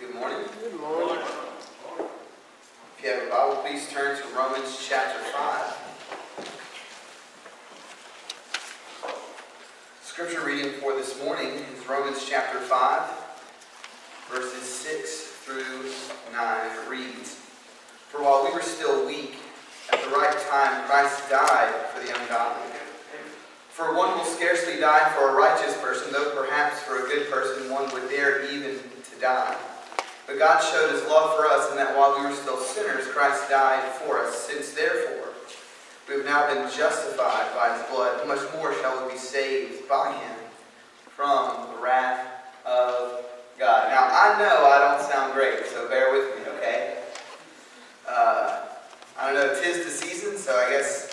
Good morning. Good morning. If you have a Bible, please turn to Romans chapter 5. Scripture reading for this morning is Romans chapter 5, verses 6 through 9. It reads, "For while we were still weak, at the right time Christ died for the ungodly. For one will scarcely die for a righteous person, though perhaps for a good person one would dare even to die. But God showed his love for us in that while we were still sinners, Christ died for us. Since therefore we have now been justified by his blood, much more shall we be saved by him from the wrath of God." Now, I know I don't sound great, so bear with me, okay? I don't know, 'tis the season, so I guess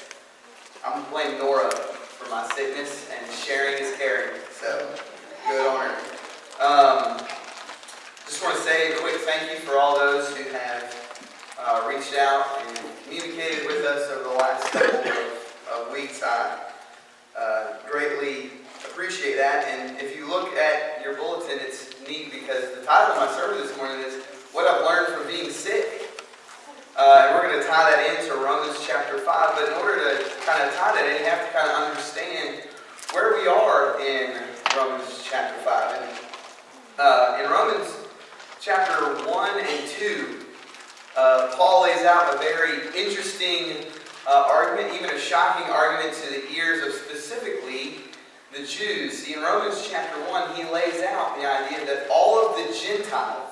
I'm playing Nora for my sickness, and sharing is caring, so good on her. Just want to say a quick thank you for all those who have reached out and communicated with us over the last couple of weeks. I greatly appreciate that. And if you look at your bulletin, it's neat because the title of my sermon this morning is "What I've Learned from Being Sick." And we're going to tie that into Romans chapter 5. But in order to kind of tie that in, you have to kind of understand where we are in Romans chapter 5. And in Romans chapter 1 and 2, Paul lays out a very interesting argument, even a shocking argument to the ears of specifically the Jews. See, in Romans chapter 1, he lays out the idea that all of the Gentiles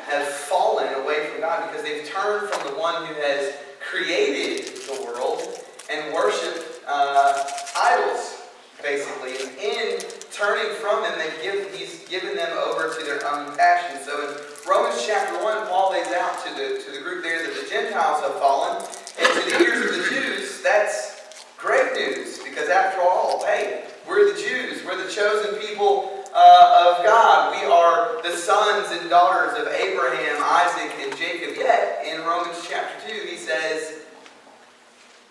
have fallen away from God because they've turned from the one who has created the world and worshiped idols, basically. And in turning from him, he's given them over to their own passions. So in Romans chapter 1, Paul lays out to the group there that the Gentiles have fallen. And to the ears of the Jews, that's great news. Because after all, hey, we're the Jews. We're the chosen people of God. We are the sons and daughters of Abraham, Isaac, and Jacob. Yet, in Romans chapter 2, he says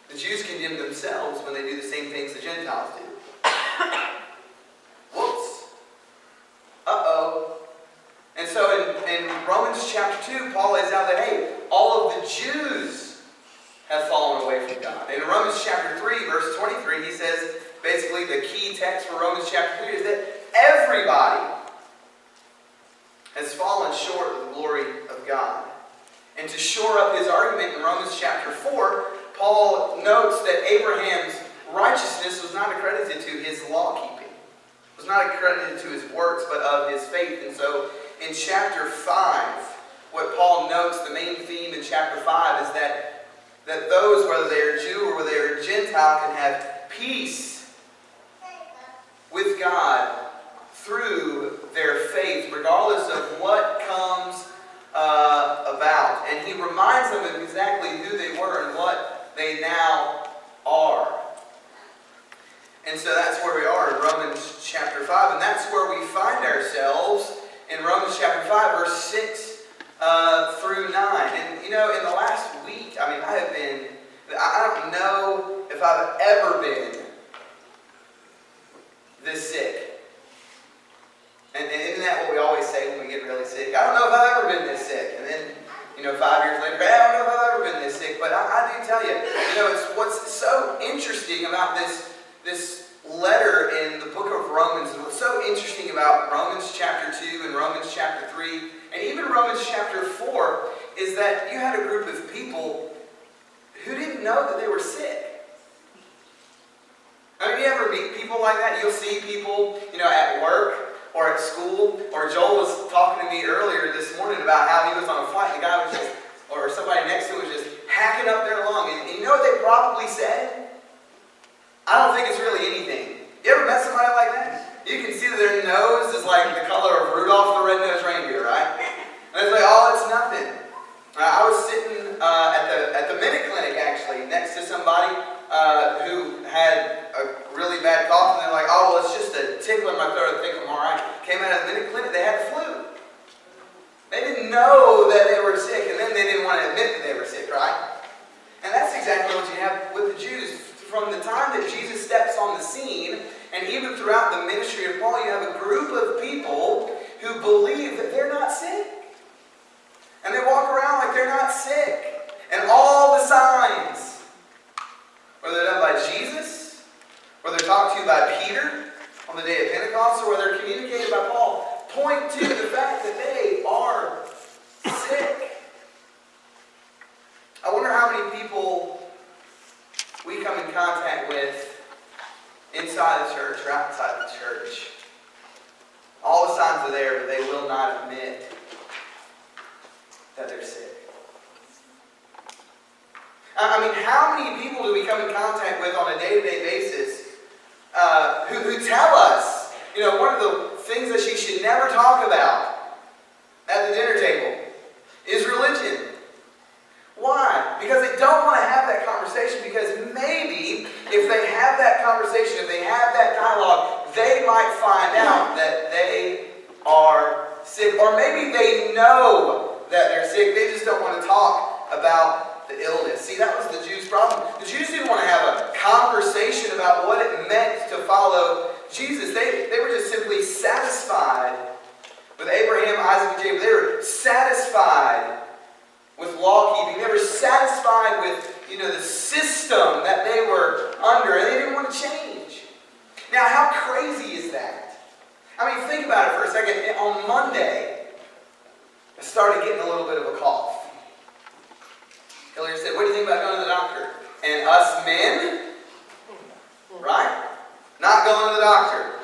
the Jews condemn themselves when they do the same things the Gentiles do. Whoops. Uh-oh. And so in Romans chapter 2, Paul lays out that, hey, all of the Jews have fallen away from God. And in Romans chapter 3, verse 23, he says, basically the key text for Romans chapter 3 is that everybody has fallen short of the glory of God. And to shore up his argument in Romans chapter 4, Paul notes that Abraham's righteousness was not accredited to his law-keeping. It was not accredited to his works, but of his faith. And so in chapter 5, what Paul notes, the main theme in chapter 5 is that those, whether they are Jew or whether they are Gentile, can have peace with God through their faith, regardless of what comes about. And he reminds them of exactly who they were and what they now are. And so that's where we are in Romans chapter 5. And that's where we find ourselves in Romans chapter 5, verse 6 through 9. And you know, in the last week, I don't know if I've ever been this sick. And isn't that what we always say when we get really sick? I don't know if I've ever been this sick. And then, 5 years later, I don't know if I've ever been this sick. But I do tell you, it's what's so interesting about this letter in the book of Romans, and what's so interesting about Romans chapter 2 and Romans chapter 3, and even Romans chapter 4, is that you had a group of people who didn't know that they were sick. I mean, you ever meet people like that? You'll see people, at work or at school, or Joel was talking to me earlier this morning about how he was on a flight and the guy was just, or somebody next to him was just hacking up their lung. And you know what they probably said? I don't think it's really anything. You ever met somebody like that? You can see that their nose is like the color of Rudolph the Red-Nosed Reindeer, right? And it's like, oh, it's nothing. I was sitting at the Minute Clinic, actually, next to somebody who had a really bad cough, and they're like, oh, well, it's just a tickle in my throat. I think I'm all right. Came out of the Minute Clinic, they had the flu. They didn't know that they were sick, and then they didn't want to admit that they were sick, right? And that's exactly what you have with the Jews. From the time that Jesus steps on the scene, and even throughout the ministry of Paul, you have a group of people who believe that they're not sick. And they walk around like they're not sick. And all the signs, whether they're done by Jesus, whether they're talked to by Peter on the day of Pentecost, or whether they're communicated by Paul, point to the fact that they are sick. I wonder how many people we come in contact with inside the church or outside the church. All the signs are there, but they will not admit that they're sick. I mean, how many people do we come in contact with on a day-to-day basis who tell us, one of the things that you should never talk about at the dinner table is religion. Why? Because they don't want to have that conversation, because maybe if they have that conversation, if they have that dialogue, they might find out that they are sick. Or maybe they know that they're sick, they just don't want to talk about the illness. See, that was the Jews' problem. The Jews didn't want to have a conversation about what it meant to follow Jesus. They were just simply satisfied with Abraham, Isaac, and Jacob. They were satisfied with law keeping. They were satisfied with, the system that they were under, and they didn't want to change. Now, how crazy is that? I mean, think about it for a second. On Monday, I started getting a little bit of a cough. Hillary said, "What do you think about going to the doctor?" And us men, right? Not going to the doctor.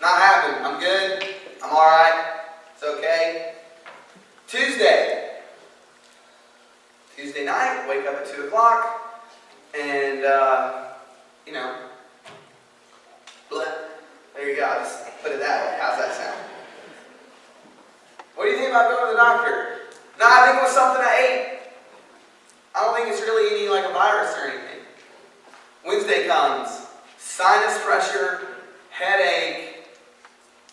Not happening. I'm good. I'm all right. It's okay. Tuesday night, wake up at 2 o'clock, and, there you go. I'll just put it that way. How's that sound? What do you think about going to the doctor? No, I think it was something I ate. I don't think it's really any like a virus or anything. Wednesday comes, sinus pressure, headache,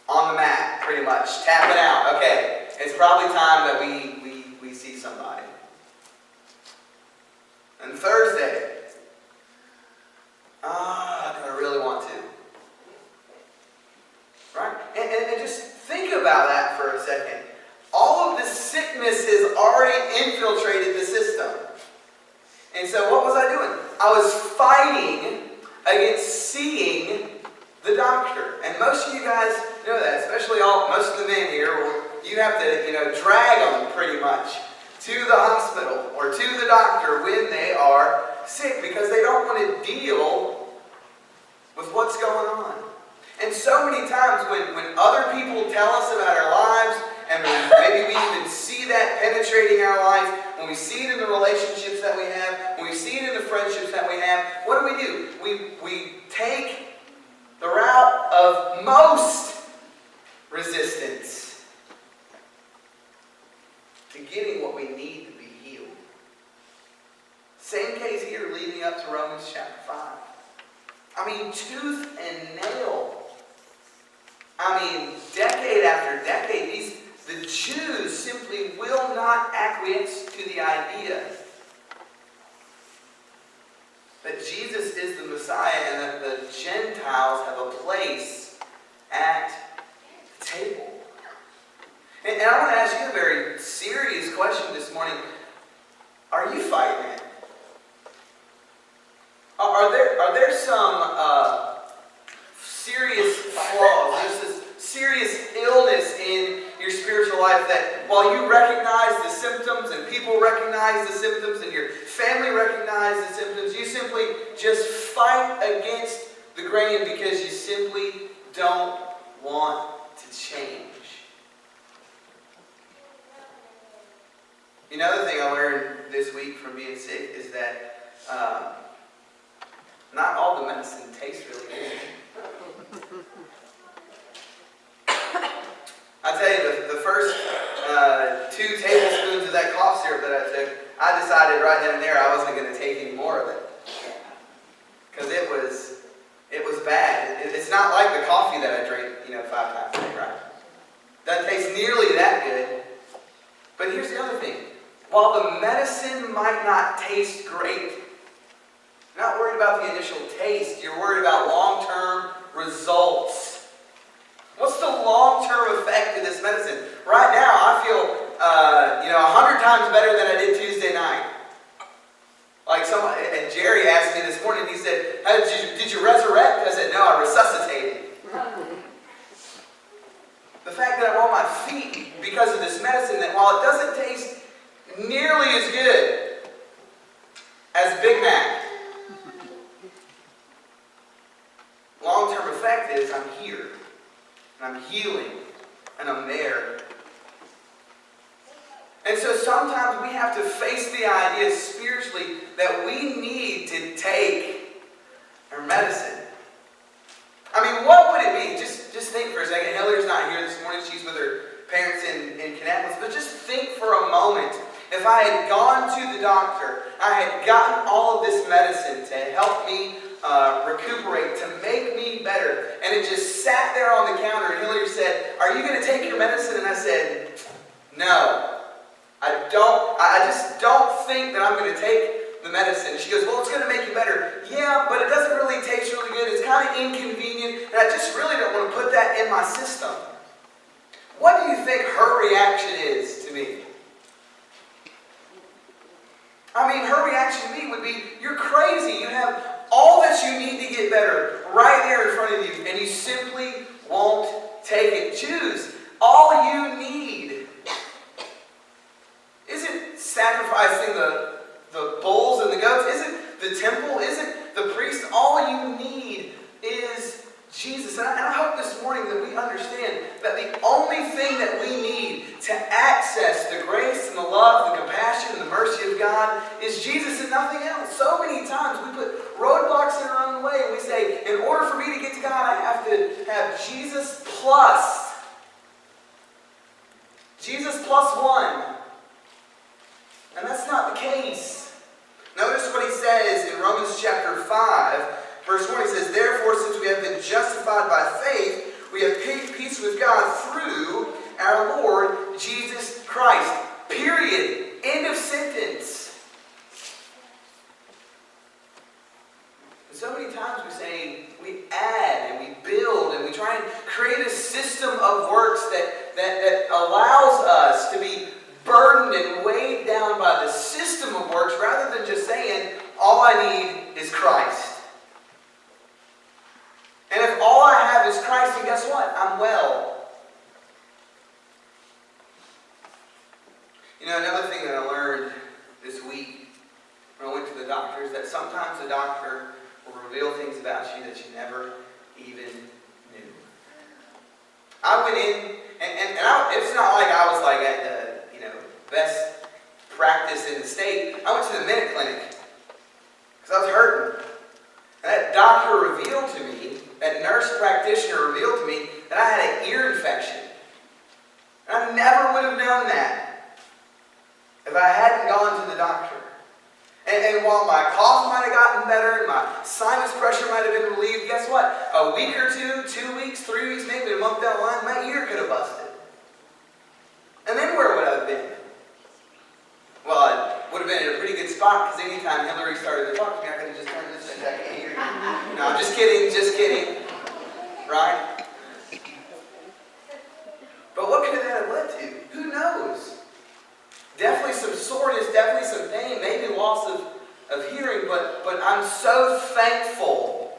on the mat, pretty much, tapping out. Okay, it's probably time that we see somebody. And Thursday, do I really want to? Right? And just think about that for a second. All of this sickness has already infiltrated the system. And so what was I doing? I was fighting against seeing the doctor. And most of you guys know that, especially most of the men here. You have to, drag them pretty much to the hospital or to the doctor when they are sick, because they don't want to deal with what's going on. And so many times when other people tell us about our lives, and maybe we even see that penetrating our lives, when we see it in the relationships that we have, when we see it in the friendships that we have, what do? We take the route of most resistance to getting what we need to be healed. Same case here leading up to Romans chapter 5. I mean, tooth and nail. I mean, decade after decade, the Jews simply will not acquiesce to the idea that Jesus is the Messiah and that the Gentiles have a place at the table. And I want to ask you a very serious question this morning. Are you fighting it? Are there some serious flaws? There's this serious illness in your spiritual life that while you recognize the symptoms and people recognize the symptoms and your family recognize the symptoms, you simply just fight against the grain because you simply don't want to change. Another thing I learned this week from being sick is that not all the medicine tastes really good. I tell you, the first 2 tablespoons of that cough syrup that I took, I decided right then and there I wasn't going to take any more of it. Because it was bad. It's not like the coffee that I drink, 5 times a day, right? Doesn't taste nearly that good. But here's the other thing. While the medicine might not taste great, you're not worried about the initial taste. You're worried about long-term results. What's the long-term effect of this medicine? Right now, I feel 100 times better than I did Tuesday night. Like and Jerry asked me this morning, he said, hey, did you resurrect? I said, no, I resuscitated. The fact that I'm on my feet because of this medicine, that while it doesn't taste nearly as good as Big Mac, long-term effect is I'm here, and I'm healing, and I'm there. And so sometimes we have to face the idea spiritually that we need to take our medicine. I mean, what would it be? Just think for a second. Hillary's not here this morning. She's with her parents in Kannapolis. But just think for a moment. If I had gone to the doctor, I had gotten all of this medicine to help me recuperate, to make me better, and it just sat there on the counter, and Hillary said, are you going to take your medicine? And I said, no. I just don't think that I'm going to take the medicine. She goes, well, it's going to make you better. Yeah, but it doesn't really taste really good. It's kind of inconvenient, and I just really don't want to put that in my system. What do you think her reaction is to me? I mean, her reaction to me would be, you're crazy. You have all that you need to get better right there in front of you, and you simply won't take it. Choose. All you need isn't sacrificing the bulls and the goats, isn't the temple, isn't the priest. All you need is Jesus. And I hope this morning that we understand that the only thing that we need to access the grace and the love, the compassion and the mercy of God is Jesus and nothing else. So many times we put roadblocks in our own way and we say, in order for me to get to God, I have to have Jesus plus. Jesus plus one. And that's not the case. Notice what he says in Romans chapter 5, verse 1. He says, therefore, since we have been justified by faith, we have peace with God through our Lord Jesus Christ. Period. End of sentence. And so many times we add and we build and we try and create a system of works that allows us to be burdened and weighed down by the system of works rather than just saying, all I need is Christ. And if all I have is Christ, then guess what? I'm well. You know, another thing that I learned this week when I went to the doctor is that sometimes the doctor will reveal things about you that you never even knew. I went in, and it's not like I was like at the best practice in the state. I went to the minute clinic because I was hurting. And that doctor revealed to me, that nurse practitioner revealed to me that I had an ear infection. And I never would have known that if I hadn't gone to the doctor. And while my cough might have gotten better and my sinus pressure might have been relieved, guess what? A week or two, 2 weeks, 3 weeks, maybe a month down the line, my ear could have busted. And then where would I have been? Well, I would have been in a pretty good spot because anytime Hillary started to talk to me, I could have just turned this and I can't hear you. No, I'm just kidding. Right? But what could that have led to? Who knows? Definitely some soreness, definitely some pain, maybe loss of hearing, but I'm so thankful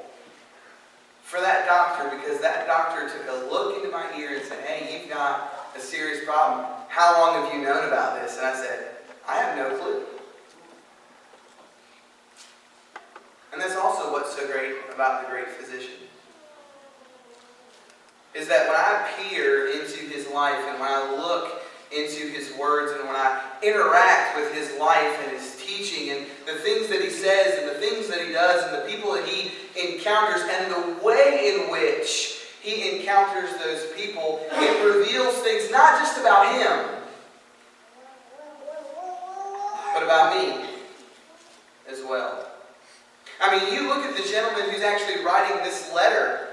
for that doctor because that doctor took a look into my ear and said, hey, you've got a serious problem. How long have you known about this? And I said, I have no clue. And that's also what's so great about the great physician. Is that when I peer into his life and when I look into his words and when I interact with his life and his teaching and the things that he says and the things that he does and the people that he encounters and the way in which he encounters those people, it reveals things not just about him, but about me as well. I mean, you look at the gentleman who's actually writing this letter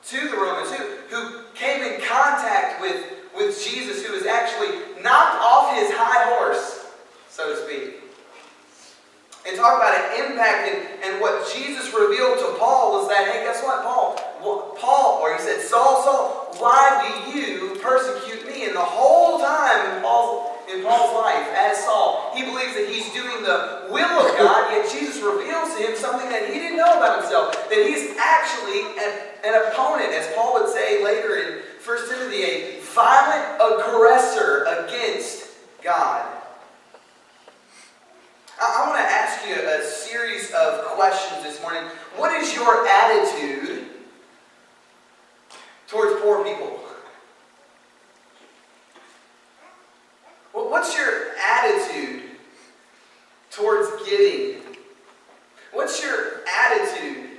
to the Romans, who came in contact with Jesus, who was actually knocked off his high horse, so to speak. And talk about an impact and what Jesus revealed to Paul was that, hey, guess what, Paul, or he said, Saul, Saul, why the will of God, yet Jesus reveals to him something that he didn't know about himself, that he's actually an opponent, as Paul would say later in 1 Timothy, a violent aggressor against God. I want to ask you a series of questions this morning. What is your attitude towards poor people? What's your attitude towards giving? What's your attitude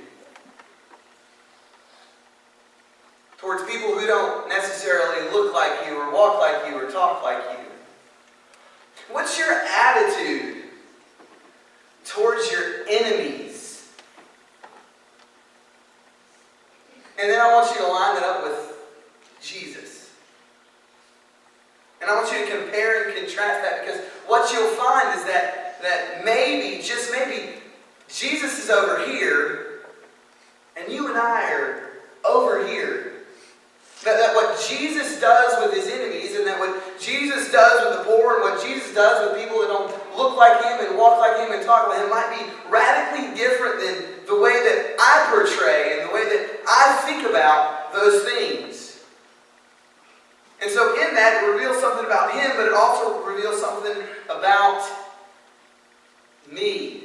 towards people who don't necessarily look like you or walk like you or talk like you? What's your attitude towards your enemies? And then I want you to line it up with Jesus. And I want you to compare and contrast that, because what you'll find is that maybe, just maybe, Jesus is over here and you and I are over here. That what Jesus does with his enemies, and that what Jesus does with the poor, and what Jesus does with people that don't look like him and walk like him and talk like him might be radically different than the way that I portray and the way that I think about those things. And so in that, it reveals something about him, but it also reveals something about me.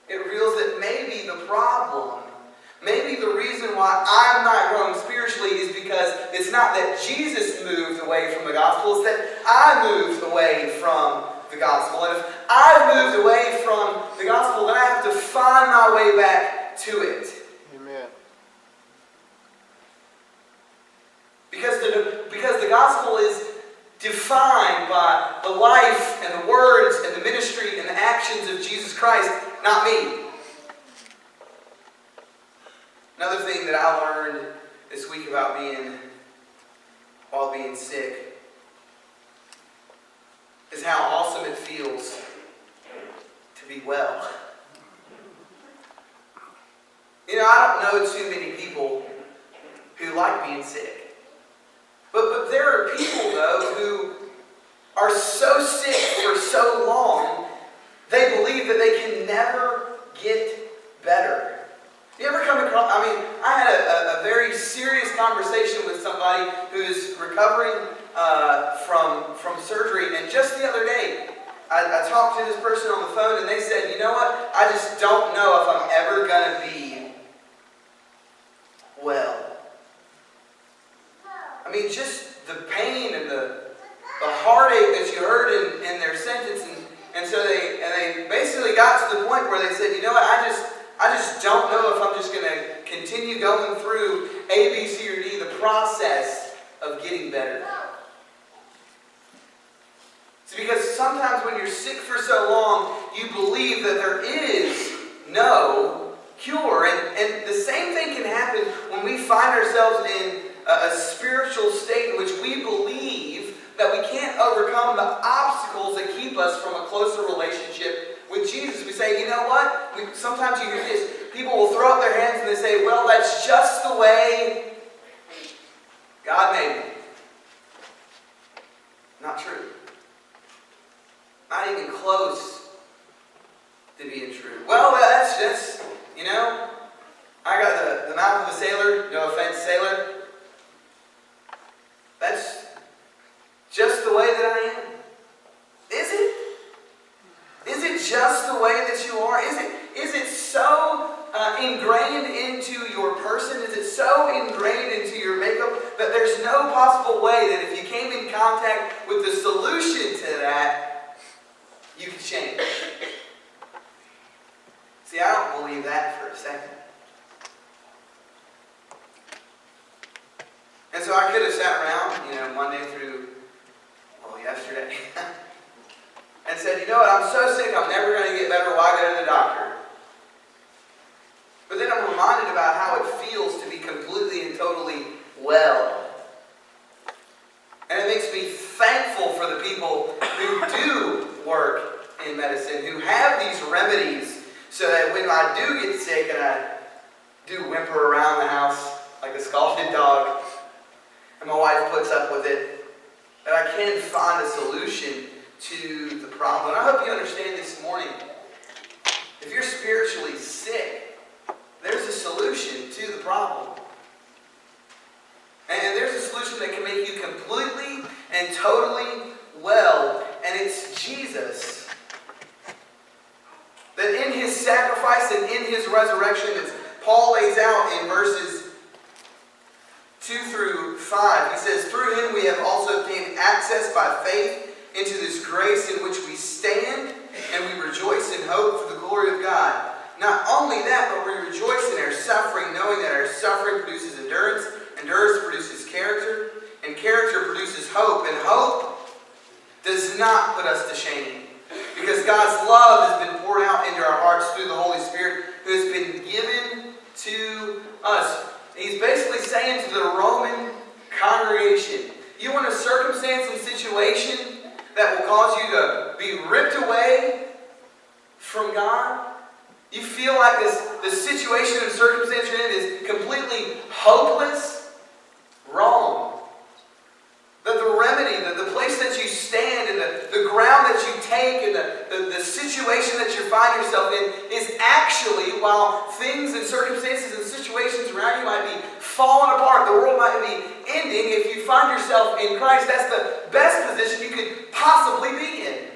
It reveals that maybe the problem, maybe the reason why I'm not growing spiritually is because it's not that Jesus moved away from the gospel, it's that I moved away from the gospel. And if I've moved away from the gospel, then I have to find my way back to it. Amen. Because the gospel is defined by the life and the words and the ministry and the actions of Jesus Christ, not me. Another thing that I learned this week about while being sick is how awesome it feels to be well. You know, I don't know too many people who like being sick. But there are people, though, who are so sick for so long, they believe that they can never get better. You ever come across, I had a very serious conversation with somebody who's recovering from surgery, and just the other day, I talked to this person on the phone, and they said, you know what, I just don't know if I'm ever going to be well. Just the pain and the heartache that you heard in their sentence, and so they basically got to the point where they said, you know what, I just don't know if I'm just going to continue going through A, B, C, or D, the process of getting better. See, because sometimes when you're sick for so long, you believe that there is no cure. And the same thing can happen when we find ourselves in a spiritual state in which we believe that we can't overcome the obstacles that keep us from a closer relationship with Jesus. We say, you know what? Sometimes you hear this. People will throw up their hands and they say, well, that's just the way God made me. Not true. Not even close to being true. Well, that's just, I got the mouth of a sailor. No offense, sailor. That's just the way that I am. Is it? Is it just the way that you are? Is it so ingrained into your person? Is it so ingrained into your makeup that there's no possible way that if you came in contact with the solution to that, you could change? See, I don't believe that for a second. And so I could have sat around, Monday through, yesterday, and said, you know what, I'm so sick, I'm never going to get better, why go to the doctor? But then I'm reminded about how it feels to be completely and totally well. And it makes me thankful for the people who do work in medicine, who have these remedies, so that when I do get sick and I do whimper around the house like a scalded dog, and my wife puts up with it, that I can find a solution to the problem. And I hope you understand this morning, if you're spiritually sick, there's a solution to the problem. And there's a solution that can make you completely and totally well, and it's Jesus. That in His sacrifice and in His resurrection, as Paul lays out in verses 2 through 5, he says, "Through Him we have also obtained access by faith into this grace in which we stand, and we rejoice in hope for the glory of God. Not only that, but we rejoice in our suffering, knowing that our suffering produces endurance, endurance produces character, and character produces hope, and hope does not put us to shame. Because God's love has been poured out into our hearts through the Holy Spirit who has been given to us." He's basically saying to the Roman congregation, you want a circumstance and situation that will cause you to be ripped away from God? You feel like the situation and circumstance you're in is completely hopeless? Wrong. That the remedy, the place that you stand and the ground that you take and the situation that you find yourself in is actually, while things and circumstances and situations around you might be falling apart, the world might be ending, if you find yourself in Christ, that's the best position you could possibly be in.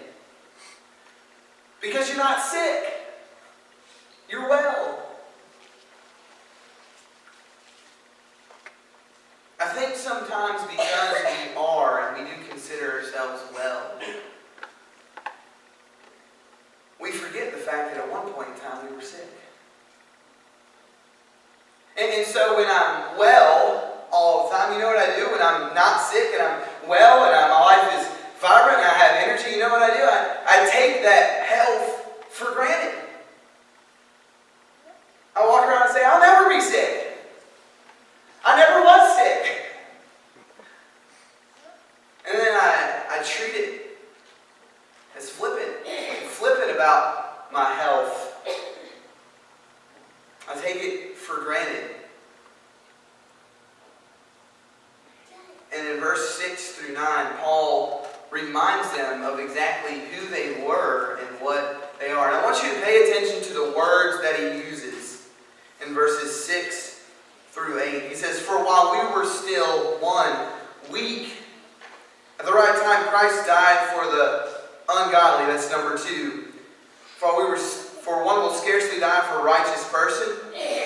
Because you're not sick. You're well. I think sometimes because we are, and we do consider ourselves well, we forget the fact that at one point in time we were sick. And so when I'm well all the time, you know what I do? When I'm not sick and I'm well and my life is vibrant and I have energy, you know what I do? I take that health for granted. I walk around and say, I'll never be sick. I never was sick. And then I treat it as flippant about my health. I take it for granted. And in verse 6 through 9, Paul reminds them of exactly who they were and what they are. And I want you to pay attention to the words that he uses in verses 6 through 8. He says, "For while we were still weak, at the right time Christ died for the ungodly." That's number 2. For one will scarcely die for a righteous person,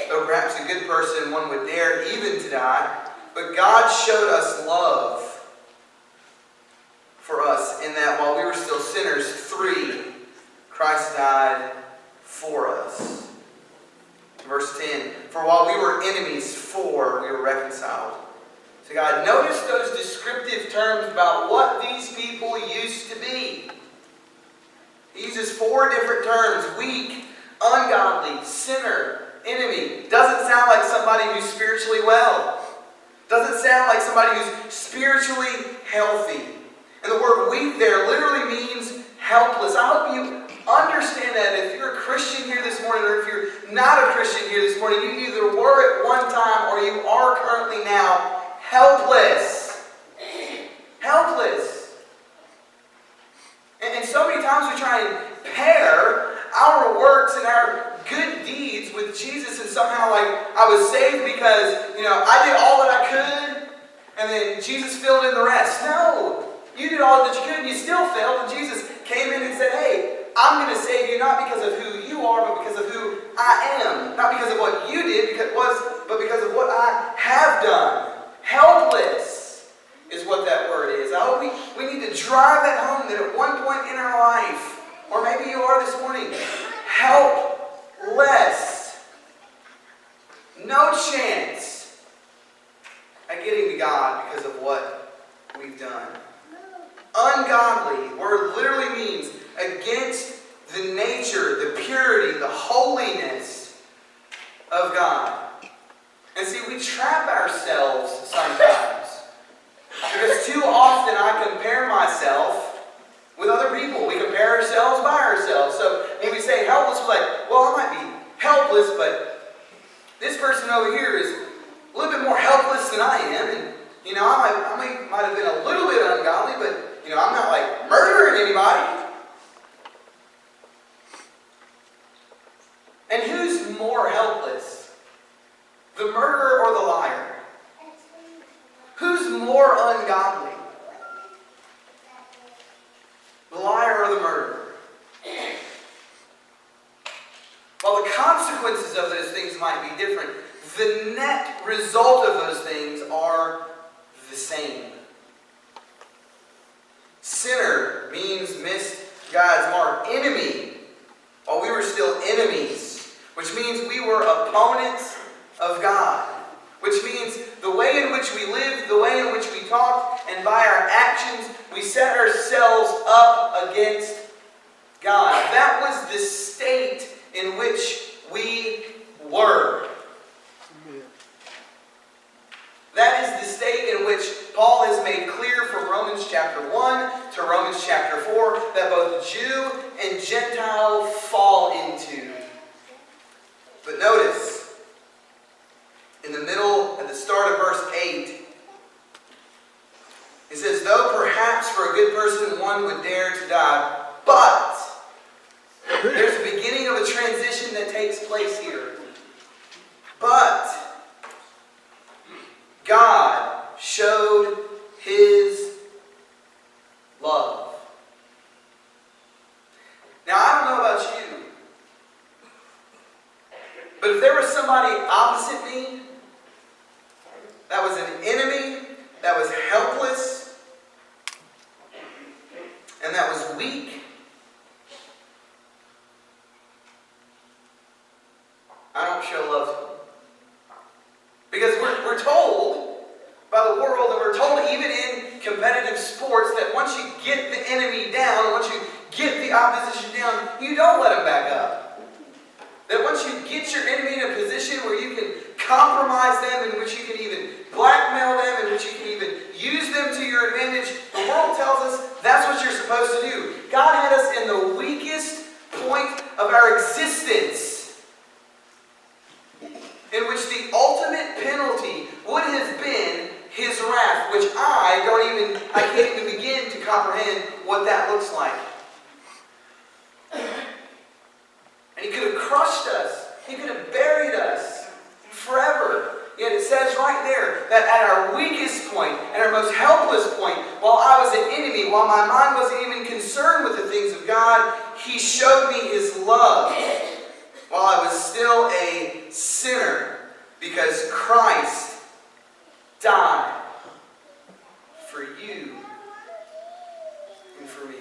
though perhaps a good person one would dare even to die. But God showed us love for us in that while we were still sinners, 3, Christ died for us. Verse 10, "For while we were enemies, 4, we were reconciled to God." Notice those descriptive terms about what these people used to be. He uses 4 different terms: weak, ungodly, sinner, enemy. Doesn't sound like somebody who's spiritually well. Doesn't sound like somebody who's spiritually healthy. And the word weak there literally means helpless. I hope you understand that if you're a Christian here this morning, or if you're not a Christian here this morning, you either were at one time or you are currently now helpless. Helpless. And so many times we try and pair our works and our good deeds with Jesus, and somehow like I was saved because, I did all that I could and then Jesus filled in the rest. No. You did all that you could and you still failed, and Jesus came in and said, "Hey, I'm going to save you not because of who you are, but because of who I am. Not because of what you did, but because of what I have done." Helpless is what that word is. I hope we need to drive that home, that at one point in our life, or maybe you are this morning, helpless. No chance at getting to God because of what we've done. Ungodly word literally means against the nature, the purity, the holiness of God. And see, we trap ourselves sometimes. Because too often I compare myself with other people. We compare ourselves by ourselves. So when we say helpless, we're like, well, I might be helpless, but this person over here is a little bit more helpless than I am. And, I might have been a little bit ungodly, but, I'm not like murdering sinner, anybody? And who's more helpless? The murderer or the liar? Who's more ungodly? The liar or the murderer? While the consequences of those things might be different, the net result of those things are the same. Sinner means missed God's mark. Enemy, while we were still enemies, which means we were opponents of God. Which means the way in which we lived, the way in which we talked, and by our actions, we set ourselves up against God. That was the state in which we were. That is the state in which Paul has made clear from Romans chapter 1 to Romans chapter 4 that both Jew and Gentile fall into. But notice, in the middle, at the start of verse 8, it says, though perhaps for a good person one would dare to die, but there's a beginning of a transition that takes place here. But God showed His love. Now, I don't know about you, but if there was somebody opposite me that was an enemy, that was helpless, and that was weak, I don't show love to them. Because we're told by the world, and we're told even in competitive sports, that once you get the enemy down, once you get the opposition down, you don't let them back up. That once you get your enemy in a position where you can compromise them, in which you can even blackmail them, in which you can even use them to your advantage, the world tells us that's what you're supposed to do. God had us in the weakest point of our existence, in which the ultimate penalty would have been His wrath, which I can't even begin to comprehend what that looks like. And He could have crushed us. He could have buried us forever. Yet it says right there that at our weakest point, at our most helpless point, while I was an enemy, while my mind wasn't even concerned with the things of God, He showed me His love while I was still a sinner, because Christ died for you and for me.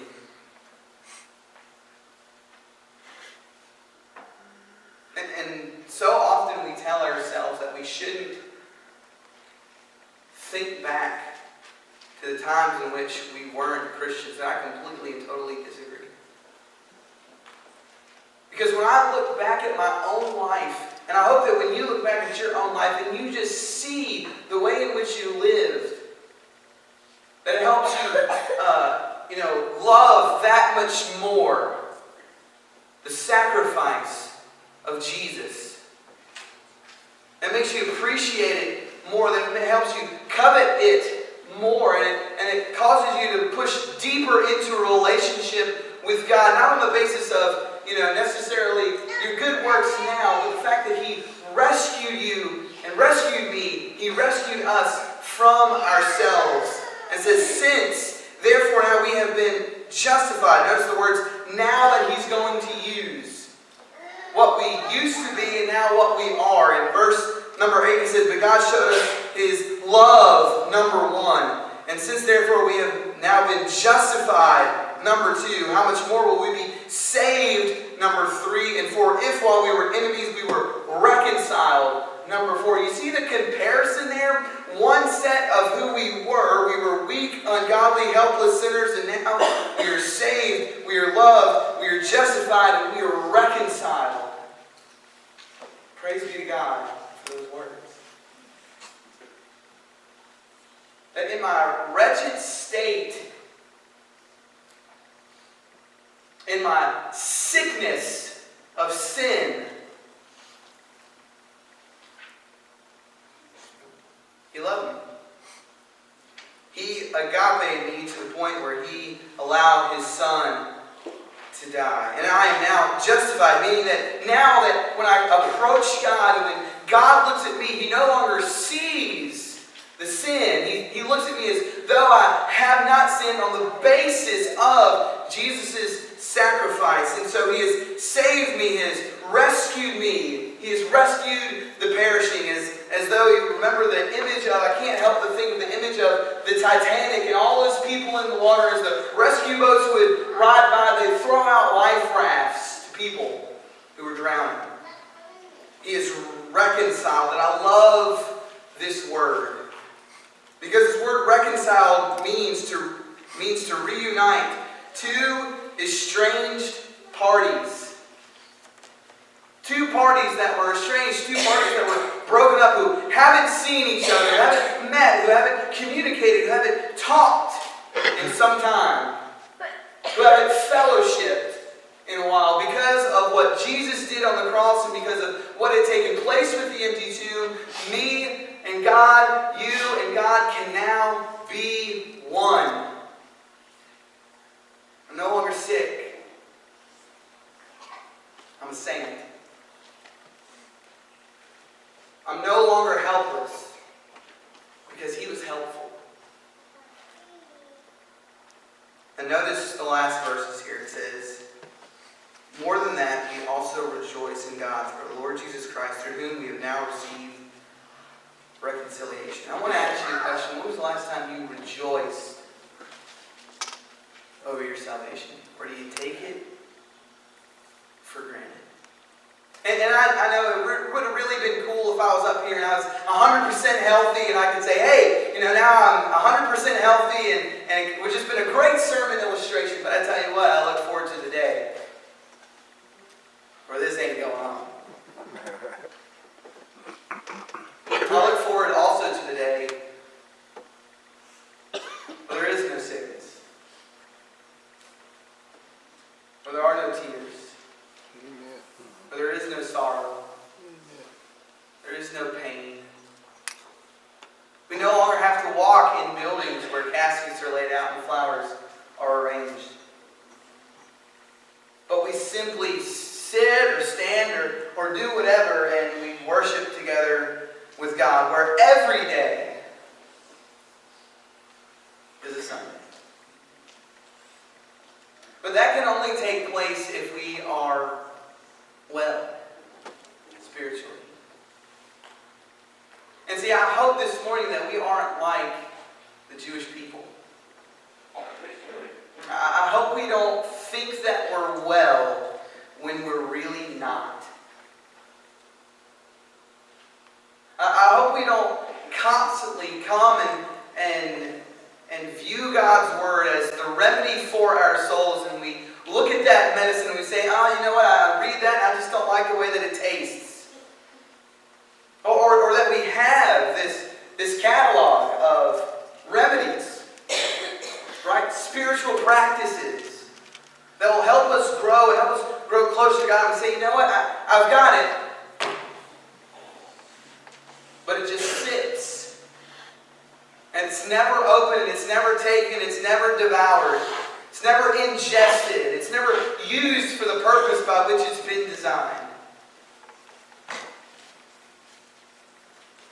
And so often we tell ourselves that we shouldn't think back to the times in which we weren't Christians, and I completely and totally disagree. Because when I look back at my own life, and I hope that when you look back at your own life and you just see the way in which you lived, that it helps you, love that much more the sacrifice of Jesus. It makes you appreciate it more, than it helps you covet it more, and it causes you to push deeper into a relationship with God, not on the basis of necessarily your good works now, but the fact that He rescued you and rescued me. He rescued us from ourselves. And says, since, therefore now we have been justified. Notice the words, now that He's going to use. What we used to be and now what we are. In verse number 8 He says, but God showed us His love, number 1. And since therefore we have now been justified, number 2, how much more will we be saved, number 3 and 4? If while we were enemies we were reconciled, number 4. You see the comparison there? One set of who we were weak, ungodly, helpless sinners, and now we are saved, we are loved, we are justified, and we are reconciled. Praise be to God for those words. That in my wretched state, in my sickness of sin, He loved me. He agape me to the point where he allowed his son to die. And I am now justified, meaning that now that when I approach God and when God looks at me, he no longer sees the sin. He looks at me as though I have not sinned on the basis of Jesus' sacrifice. And so he has saved me, he has rescued me. He has rescued the perishing, as though you remember the image of, I can't help but think of the image of the Titanic and all those people in the water as the rescue boats would ride by, they'd throw out life rafts to people who were drowning. He is reconciled, and I love this word. Because this word reconciled means to reunite two estranged parties. Two parties that were estranged, two parties that were broken up, who haven't seen each other, who haven't met, who haven't communicated, who haven't talked in some time, who haven't fellowshipped in a while. Because of what Jesus did on the cross and because of what had taken place with the empty tomb, me and God, you and God can now be one. I'm no longer sick. I'm a saint. I'm no longer helpless because he was helpful. And notice the last verses here. It says, more than that, we also rejoice in God through our Lord Jesus Christ, through whom we have now received reconciliation. I want to ask you a question. When was the last time you rejoiced over your salvation? Or do you take it for granted? And I know it would have really been cool if I was up here and I was 100% healthy and I could say, hey, now I'm 100% healthy and it would have just been a great sermon illustration. But I tell you what, I look forward to the day where this ain't going on. I look forward also to the day where there is no sickness, where there are no tears, where there is no sorrow, there is no pain. We no longer have to walk in buildings where caskets are laid out and flowers are arranged. But we simply sit or stand or do whatever and we worship together with God, where every day is a Sunday. But that can only take place if we are well spiritually. And see, I hope this morning that we aren't like the Jewish people. I hope we don't think that we're well when we're really not. I hope we don't constantly come and view God's Word as the remedy for our souls, and we look at that medicine and we say, oh, you know what, I read that and I just don't like the way that it tastes. Or that we have this catalog of remedies, right? Spiritual practices that will help us grow and help us grow closer to God, and say, you know what, I've got it. But it just sits. And it's never opened, it's never taken, it's never devoured. It's never ingested. It's never used for the purpose by which it's been designed.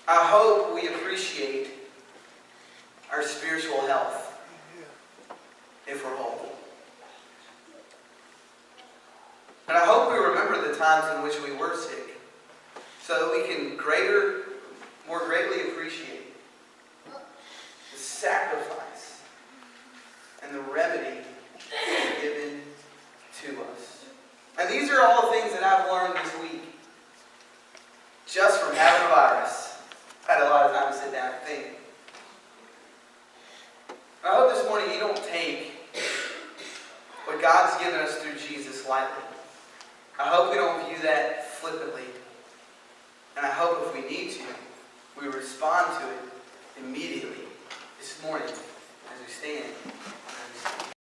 I hope we appreciate our spiritual health if we're whole. And I hope we remember the times in which we were sick so that we can more greatly appreciate the sacrifice and the remedy given to us. And these are all things that I've learned this week just from having a virus. I've had a lot of time to sit down and think. I hope this morning you don't take what God's given us through Jesus lightly. I hope we don't view that flippantly. And I hope if we need to, we respond to it immediately this morning as we stand.